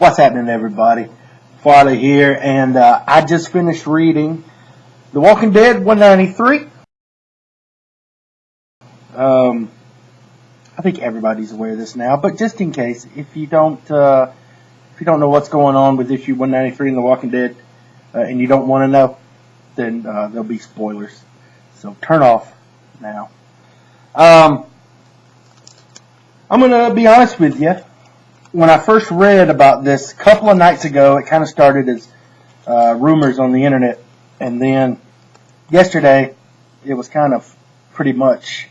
What's happening, everybody? Farley here, and I just finished reading The Walking Dead 193. I think everybody's aware of this now, but just in case, if you don't know what's going on with issue 193 in The Walking Dead, and you don't want to know, then there'll be spoilers. So turn off now. I'm gonna be honest with you. When I first read about this a couple of nights ago, it kind of started as rumors on the internet, and then yesterday it was kind of pretty much,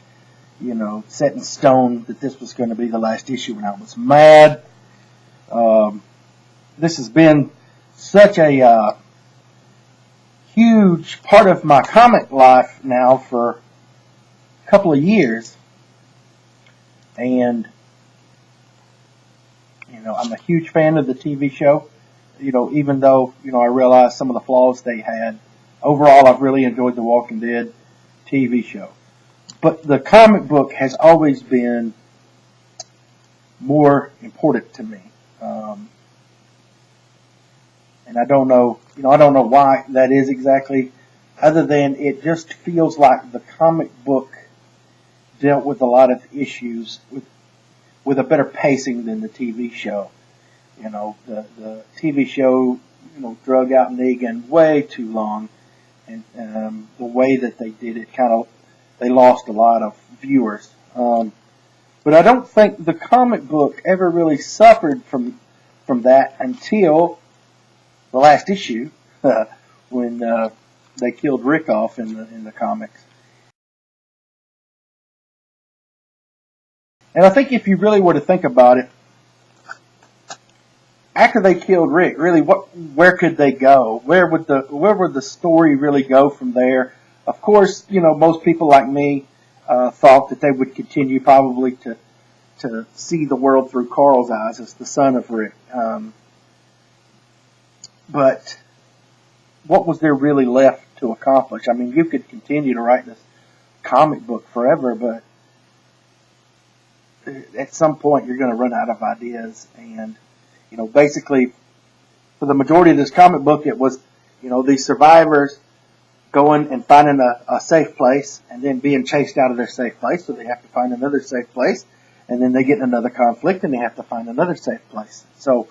set in stone that this was going to be the last issue, and I was mad. This has been such a huge part of my comic life now for a couple of years, and I'm a huge fan of the TV show. Even though, I realize some of the flaws they had. Overall, I've really enjoyed The Walking Dead TV show. But the comic book has always been more important to me. And I don't know why that is exactly, other than it just feels like the comic book dealt with a lot of issues with a better pacing than the TV show. The TV show, drug out Negan way too long, and the way that they did it, they lost a lot of viewers. But I don't think the comic book ever really suffered from that until the last issue, when they killed Rick off in the comics. And I think if you really were to think about it, after they killed Rick, really, where could they go? Where would the story really go from there? Of course, most people like me thought that they would continue probably to see the world through Carl's eyes as the son of Rick. But what was there really left to accomplish? I mean, you could continue to write this comic book forever, but at some point you're going to run out of ideas. And basically, for the majority of this comic book, it was these survivors going and finding a safe place and then being chased out of their safe place, so they have to find another safe place, and then they get in another conflict and they have to find another safe place. So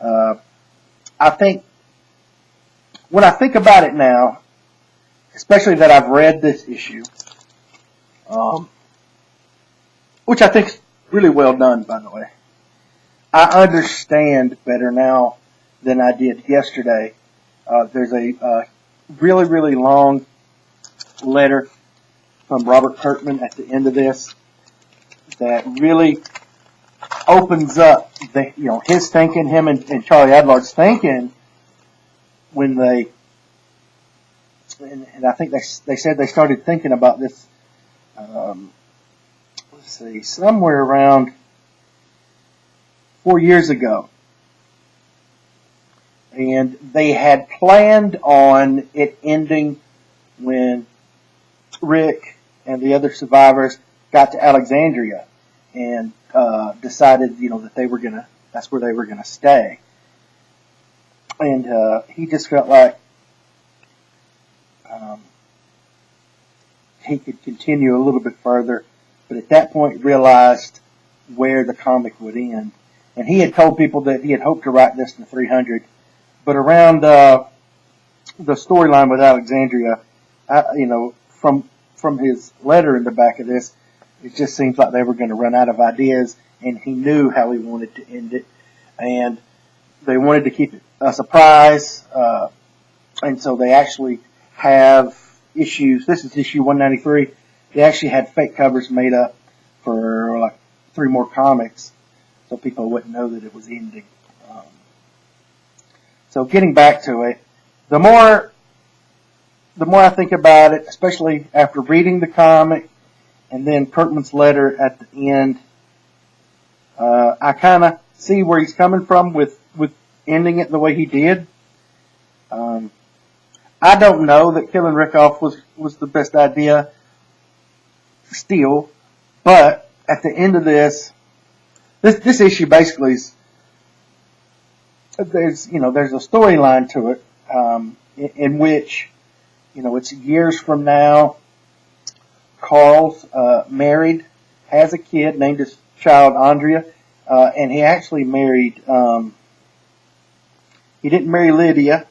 I think when I think about it now, especially that I've read this issue, which I think is really well done, by the way. I understand better now than I did yesterday. There's a really, really long letter from Robert Kirkman at the end of this that really opens up his thinking, him and Charlie Adlard's thinking when they, and I think they said they started thinking about this, somewhere around 4 years ago. And they had planned on it ending when Rick and the other survivors got to Alexandria and decided, that that's where they were gonna stay. And he just felt like he could continue a little bit further, but at that point realized where the comic would end. And he had told people that he had hoped to write this in 300, but around the storyline with Alexandria, from his letter in the back of this, it just seems like they were going to run out of ideas, and he knew how he wanted to end it, and they wanted to keep it a surprise, and so they actually have issues. This is issue 193. They actually had fake covers made up for like 3 more comics, so people wouldn't know that it was ending. So getting back to it, the more I think about it, especially after reading the comic and then Kirkman's letter at the end, I kind of see where he's coming from with ending it the way he did. I don't know that killing Rick off was the best idea still, but at the end of this issue basically is there's a storyline to it, in which, it's years from now. Carl's married, has a kid, named his child Andrea, and he actually married. He didn't marry Lydia.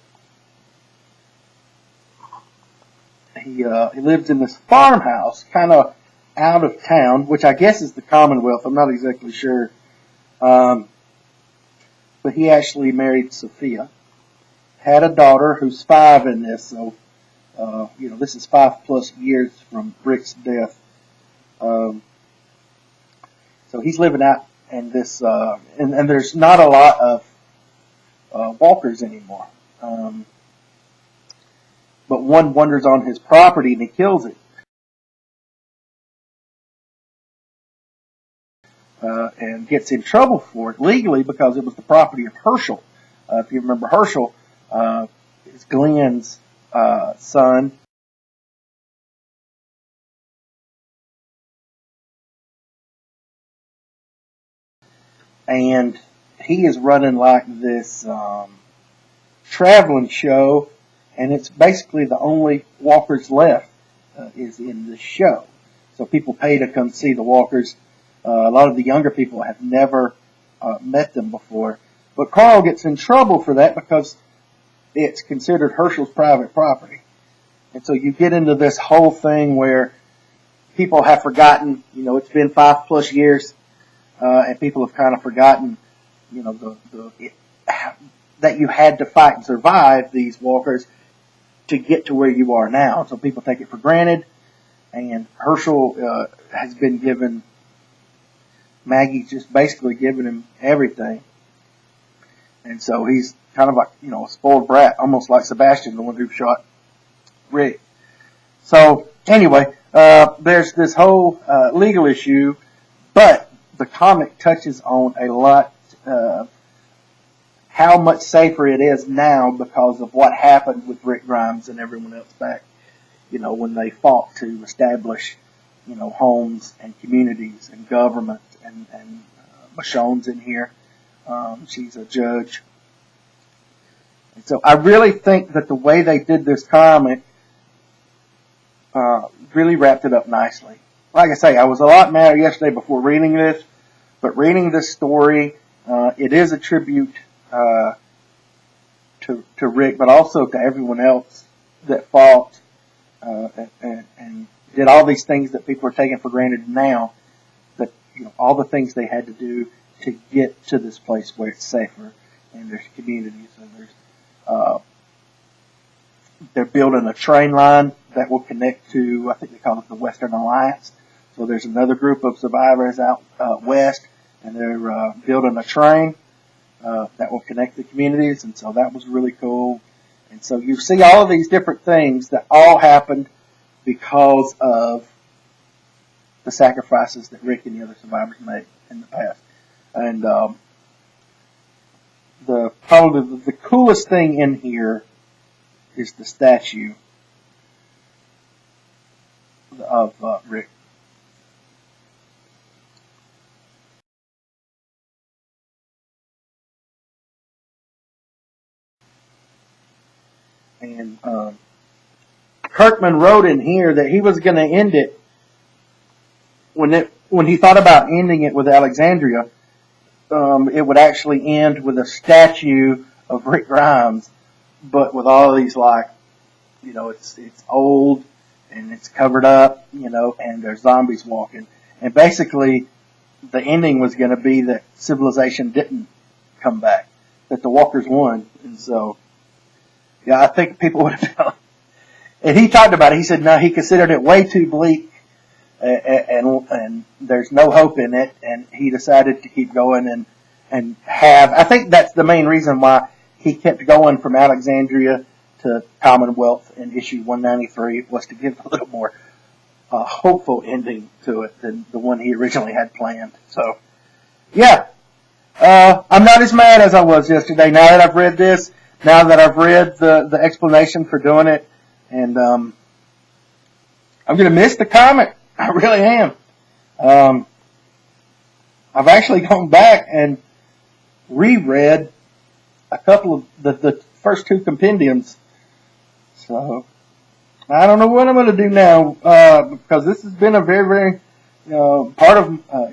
He lives in this farmhouse, kind of out of town, which I guess is the Commonwealth. I'm not exactly sure. But he actually married Sophia. Had a daughter who's 5 in this, so, this is 5+ years from Rick's death. So he's living out in this, and there's not a lot of, walkers anymore. But one wanders on his property and he kills it. And gets in trouble for it legally because it was the property of Herschel. If you remember, Herschel is Glenn's son. And he is running like this traveling show, and it's basically the only walkers left is in the show. So people pay to come see the walkers. A lot of the younger people have never met them before. But Carl gets in trouble for that because it's considered Herschel's private property. And so you get into this whole thing where people have forgotten, it's been 5+ years, and people have kind of forgotten, that you had to fight and survive these walkers to get to where you are now. So people take it for granted, and Herschel has been given, Maggie's just basically giving him everything. And so he's kind of like, a spoiled brat, almost like Sebastian, the one who shot Rick. So anyway, there's this whole legal issue, but the comic touches on a lot how much safer it is now because of what happened with Rick Grimes and everyone else back, when they fought to establish, homes and communities and government, and Michonne's in here. She's a judge. And so I really think that the way they did this comic really wrapped it up nicely. Like I say, I was a lot madder yesterday before reading this, but reading this story, it is a tribute to Rick, but also to everyone else that fought and did all these things that people are taking for granted now. That all the things they had to do to get to this place where it's safer, and there's communities, and there's they're building a train line that will connect to, I think they call it the Western Alliance. So there's another group of survivors out west, and they're building a train that will connect the communities, and so that was really cool. And so you see all of these different things that all happened because of the sacrifices that Rick and the other survivors made in the past. And probably the coolest thing in here is the statue of Rick. And Kirkman wrote in here that he was going to end it when he thought about ending it with Alexandria. It would actually end with a statue of Rick Grimes, but with all these it's old and it's covered up, and there's zombies walking. And basically, the ending was going to be that civilization didn't come back, that the walkers won. And so, yeah, I think people would have felt. And he talked about it. He said, no, he considered it way too bleak, and there's no hope in it. And he decided to keep going and have. I think that's the main reason why he kept going from Alexandria to Commonwealth in issue 193, was to give a little more hopeful ending to it than the one he originally had planned. So, yeah, I'm not as mad as I was yesterday. Now that I've read this, now that I've read the explanation for doing it, and I'm going to miss the comic. I really am. I've actually gone back and reread a couple of the first two compendiums. So I don't know what I'm going to do now, because this has been a very, very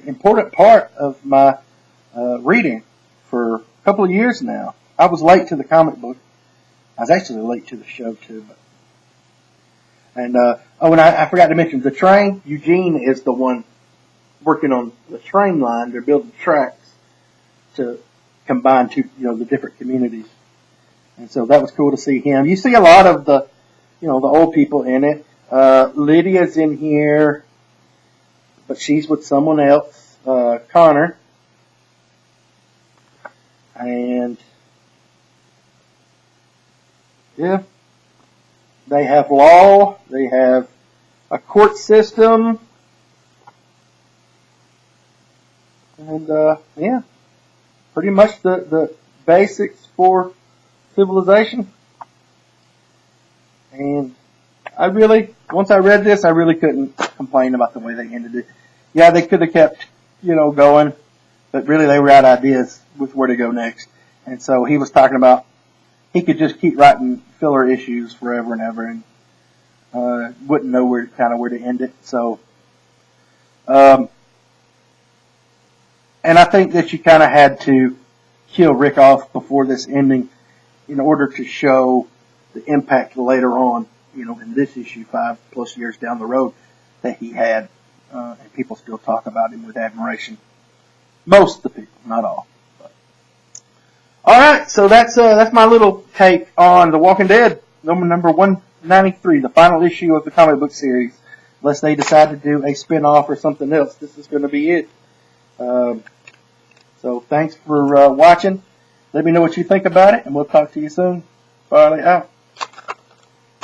important part of my reading for a couple of years now. I was late to the comic book. I was actually late to the show too. And I forgot to mention the train. Eugene is the one working on the train line. They're building tracks to combine the different communities. And so that was cool to see him. You see a lot of the old people in it. Lydia's in here, but she's with someone else, Connor. And yeah, they have law, they have a court system, and yeah, pretty much the basics for civilization. And once I read this, I really couldn't complain about the way they ended it. Yeah, they could have kept, going, but really they were out of ideas with where to go next. And so he was talking about he could just keep writing filler issues forever and ever, and wouldn't know where to end it. So, and I think that you kind of had to kill Rick off before this ending in order to show the impact later on, in this issue 5+ years down the road that he had, and people still talk about him with admiration. Most of the people, not all. All right, so that's my little take on The Walking Dead, number 193, the final issue of the comic book series. Unless they decide to do a spin-off or something else, this is going to be it. So thanks for watching. Let me know what you think about it, and we'll talk to you soon. Bye. Out.